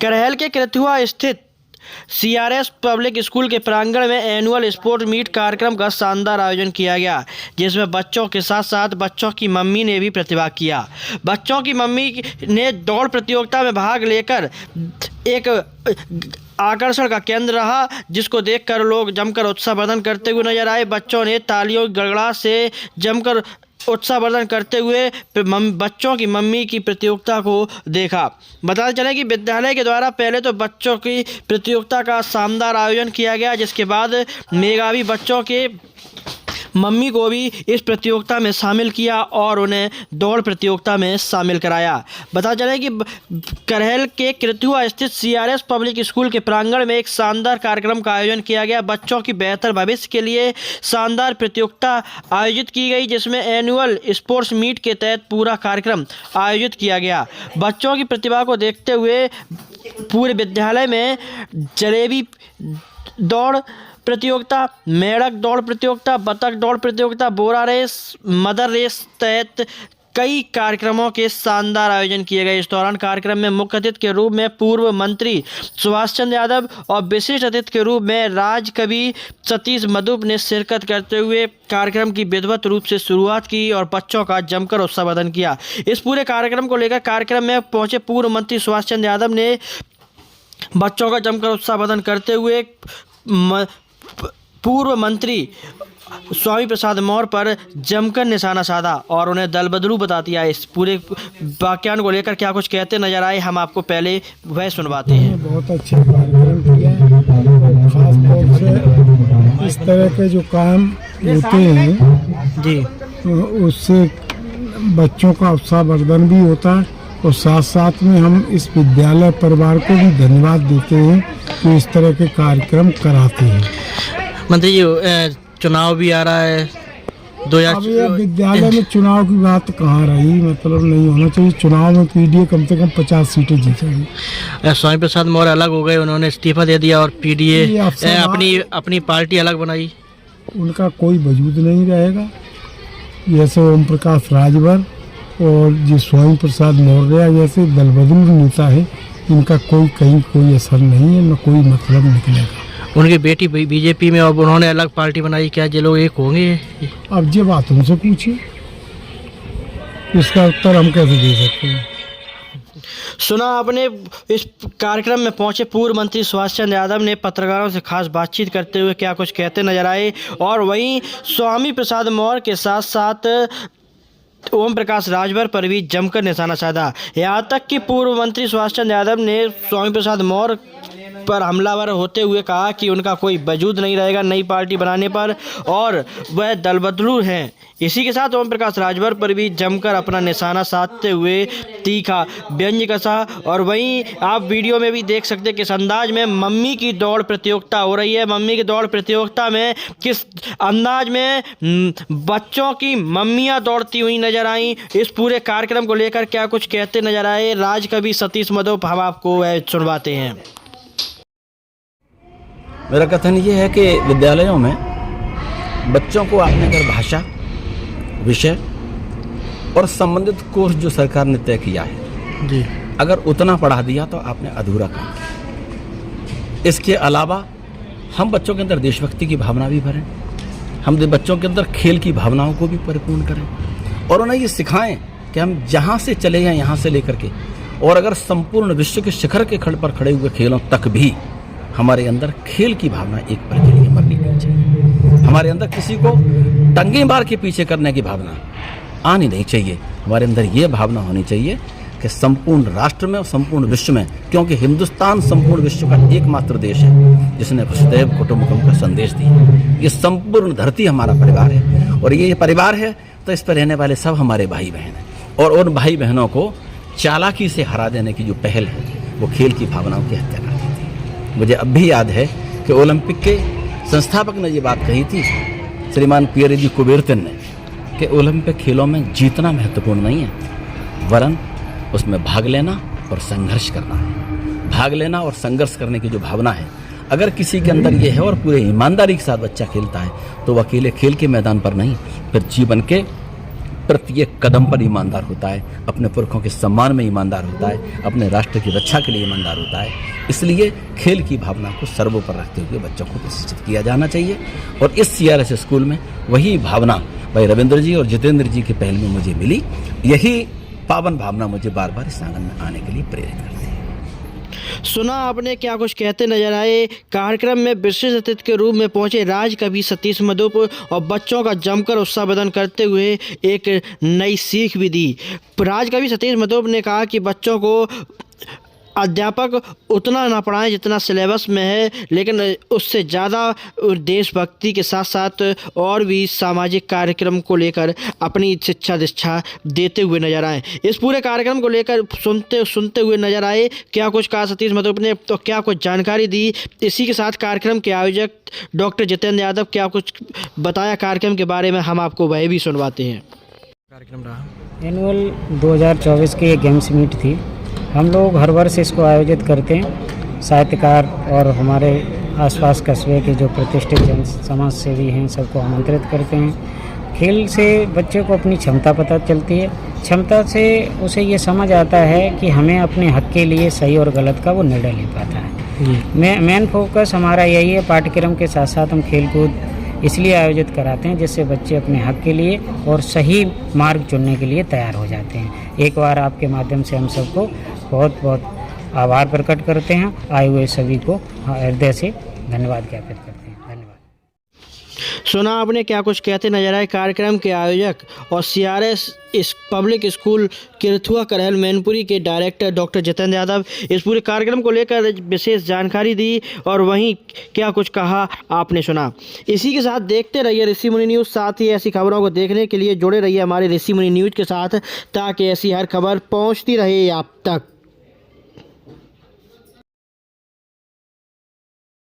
करहल के कृथुआ स्थित CRS public school के प्रांगण में एनुअल स्पोर्ट्स मीट कार्यक्रम का शानदार आयोजन किया गया, जिसमें बच्चों के साथ साथ बच्चों की मम्मी ने भी प्रतिभाग किया। बच्चों की मम्मी ने दौड़ प्रतियोगिता में भाग लेकर एक आकर्षण का केंद्र रहा, जिसको देखकर लोग जमकर उत्साहवर्धन करते हुए नजर आए। बच्चों ने तालियों की गड़गड़ाहट से जमकर उत्साहवर्धन करते हुए बच्चों की मम्मी की प्रतियोगिता को देखा। बताते चलें कि विद्यालय के द्वारा पहले तो बच्चों की प्रतियोगिता का शानदार आयोजन किया गया, जिसके बाद मेधावी बच्चों के मम्मी को भी इस प्रतियोगिता में शामिल किया और उन्हें दौड़ प्रतियोगिता में शामिल कराया। बता चलें कि करहल के कृथुआ स्थित CRS पब्लिक स्कूल के प्रांगण में एक शानदार कार्यक्रम का आयोजन किया गया। बच्चों की बेहतर भविष्य के लिए शानदार प्रतियोगिता आयोजित की गई, जिसमें एनुअल स्पोर्ट्स मीट के तहत पूरा कार्यक्रम आयोजित किया गया। बच्चों की प्रतिभा को देखते हुए पूरे विद्यालय में जलेबी दौड़ प्रतियोगिता, मेढक दौड़ प्रतियोगिता, बतख दौड़ प्रतियोगिता, बोरा रेस, मदर रेस तहत कई कार्यक्रमों के शानदार आयोजन किए गए। इस दौरान कार्यक्रम में मुख्य अतिथि के रूप में पूर्व मंत्री सुभाष चंद्र यादव और विशिष्ट अतिथि के रूप में राजकवि सतीश मधुप ने शिरकत करते हुए कार्यक्रम की विधिवत रूप से शुरुआत की और बच्चों का जमकर उत्साहवर्धन किया। इस पूरे कार्यक्रम को लेकर कार्यक्रम में पहुंचे पूर्व मंत्री सुभाष चंद्र यादव ने बच्चों का जमकर उत्साहवर्धन करते हुए पूर्व मंत्री स्वामी प्रसाद मौर्य पर जमकर निशाना साधा और उन्हें दल बदलू बता दिया। इस पूरे वाक्यान को लेकर क्या कुछ कहते नजर आए, हम आपको पहले वह सुनवाते हैं। बहुत अच्छा कार्यक्रम किया है, खास तौर से इस तरह के जो काम होते हैं जी, उससे बच्चों का उत्साहवर्धन भी होता है और साथ साथ में हम इस विद्यालय परिवार को भी धन्यवाद देते हैं कि इस तरह के कार्यक्रम कराते हैं। मंत्री जी, चुनाव भी आ रहा है अब ये विद्यालय में चुनाव की बात कहाँ रही, मतलब नहीं होना चाहिए। चुनाव में PDA कम से कम 50 सीटें जीतेगी। स्वामी प्रसाद मौर्य अलग हो गए, उन्होंने इस्तीफा दे दिया और PDA अपनी पार्टी अलग बनाई। उनका कोई वजूद नहीं रहेगा। जैसे ओम प्रकाश राजभर और जो स्वामी प्रसाद मौर्य जैसे दलबदलू नेता है, इनका कहीं कोई असर नहीं है, न कोई मतलब निकलेगा। उनकी बेटी BJP में और उन्होंने अलग पार्टी बनाई, क्या ये लोग एक होंगे? अब ये बात उनसे पूछिए, इसका उत्तर हम कैसे दे सकते हैं। सुना आपने। इस कार्यक्रम में पहुंचे पूर्व मंत्री सुभाष चंद्र यादव ने पत्रकारों से खास बातचीत करते हुए क्या कुछ कहते नजर आए और वहीं स्वामी प्रसाद मौर्य के साथ साथ ओम प्रकाश राजभर पर भी जमकर निशाना साधा। यहाँ तक कि पूर्व मंत्री सुभाष चंद्र यादव ने स्वामी प्रसाद मौर्य पर हमलावर होते हुए कहा कि उनका कोई वजूद नहीं रहेगा नई पार्टी बनाने पर और वह दल बदलू हैं। इसी के साथ ओम प्रकाश राजभर पर भी जमकर अपना निशाना साधते हुए तीखा व्यंग्य कसा और वहीं आप वीडियो में भी देख सकते हैं किस अंदाज में मम्मी की दौड़ प्रतियोगिता हो रही है। मम्मी की दौड़ प्रतियोगिता में किस अंदाज में बच्चों की मम्मियां दौड़ती हुई नजर आई। इस पूरे कार्यक्रम को लेकर क्या कुछ कहते नजर आए राजकवि सतीश मधुप, हम आपको वह सुनवाते हैं। मेरा कथन ये है कि विद्यालयों में बच्चों को आपने अगर भाषा, विषय और संबंधित कोर्स जो सरकार ने तय किया है जी, अगर उतना पढ़ा दिया तो आपने अधूरा काम किया। इसके अलावा हम बच्चों के अंदर देशभक्ति की भावना भी भरें, हम बच्चों के अंदर खेल की भावनाओं को भी परिपूर्ण करें और उन्हें ये सिखाएं कि हम जहाँ से चले हैं यहाँ से लेकर के और अगर संपूर्ण विश्व के शिखर के खड़ पर खड़े हुए खेलों तक भी हमारे अंदर खेल की भावना एक पल के लिए मरनी नहीं चाहिए। हमारे अंदर किसी को टंगे मार के पीछे करने की भावना आनी नहीं चाहिए। हमारे अंदर ये भावना होनी चाहिए कि संपूर्ण राष्ट्र में और संपूर्ण विश्व में, क्योंकि हिंदुस्तान संपूर्ण विश्व का एकमात्र देश है जिसने वसुधैव कुटुंबकम का संदेश दिया। ये संपूर्ण धरती हमारा परिवार है और ये परिवार है तो इस पर रहने वाले सब हमारे भाई बहन हैं और उन भाई बहनों को चालाकी से हरा देने की जो पहल है वो खेल की भावनाओं की हत्या कर दी थी। मुझे अब भी याद है कि ओलंपिक के संस्थापक ने ये बात कही थी, श्रीमान पियरे जी कुबेरतन ने, कि ओलंपिक खेलों में जीतना महत्वपूर्ण नहीं है, वरन उसमें भाग लेना और संघर्ष करना है। भाग लेना और संघर्ष करने की जो भावना है, अगर किसी के अंदर ये है और पूरे ईमानदारी के साथ बच्चा खेलता है तो वो अकेले खेल के मैदान पर नहीं, फिर जीवन के प्रत्येक कदम पर ईमानदार होता है, अपने पुरखों के सम्मान में ईमानदार होता है, अपने राष्ट्र की रक्षा के लिए ईमानदार होता है। इसलिए खेल की भावना को सर्वोपरि रखते हुए बच्चों को प्रशिक्षित किया जाना चाहिए। और इस CRS स्कूल में वही भावना भाई रविंद्र जी और जितेंद्र जी की पहल में मुझे मिली। यही पावन भावना मुझे बार बार इस आंगन में आने के लिए प्रेरित करती है। सुना आपने क्या कुछ कहते नजर आए। कार्यक्रम में विशेष अतिथि के रूप में पहुंचे राज कवि सतीश मधुप और बच्चों का जमकर उत्साहवर्धन करते हुए एक नई सीख भी दी। राज कवि सतीश मधुप ने कहा कि बच्चों को अध्यापक उतना ना पढ़ाएं जितना सिलेबस में है, लेकिन उससे ज़्यादा देशभक्ति के साथ साथ और भी सामाजिक कार्यक्रम को लेकर अपनी शिक्षा दीक्षा देते हुए नजर आए। इस पूरे कार्यक्रम को लेकर सुनते हुए नजर आए। क्या कुछ कहा सतीश मधुप ने, तो क्या कुछ जानकारी दी। इसी के साथ कार्यक्रम के आयोजक डॉक्टर जितेंद्र यादव क्या कुछ बताया कार्यक्रम के बारे में, हम आपको वह भी सुनवाते हैं। कार्यक्रम रहा एनुअल 2024 की एक गेम्स मीट थी। हम लोग हर वर्ष इसको आयोजित करते हैं। साहित्यकार और हमारे आसपास कस्बे के जो प्रतिष्ठित जन समाज सेवी हैं सबको आमंत्रित करते हैं। खेल से बच्चे को अपनी क्षमता पता चलती है, क्षमता से उसे ये समझ आता है कि हमें अपने हक के लिए सही और गलत का वो निर्णय ले पाता है। मेन फोकस हमारा यही है। पाठ्यक्रम के साथ साथ हम खेल कूद इसलिए आयोजित कराते हैं जिससे बच्चे अपने हक के लिए और सही मार्ग चुनने के लिए तैयार हो जाते हैं। एक बार आपके माध्यम से हम सबको बहुत बहुत आभार प्रकट करते हैं। आए हुए सभी को हृदय से धन्यवाद ज्ञापित करते हैं। धन्यवाद। सुना आपने क्या कुछ कहते नजर आए कार्यक्रम के आयोजक और CRS इस पब्लिक स्कूल किरथुआ करहल मैनपुरी के डायरेक्टर डॉक्टर जितेंद्र यादव। इस पूरे कार्यक्रम को लेकर विशेष जानकारी दी और वहीं क्या कुछ कहा आपने सुना। इसी के साथ देखते रहिए ऋषि मुनि न्यूज़। साथ ही ऐसी खबरों को देखने के लिए जुड़े रहिए हमारे ऋषि मुनि न्यूज़ के साथ, ताकि ऐसी हर खबर पहुंचती रहे आप तक।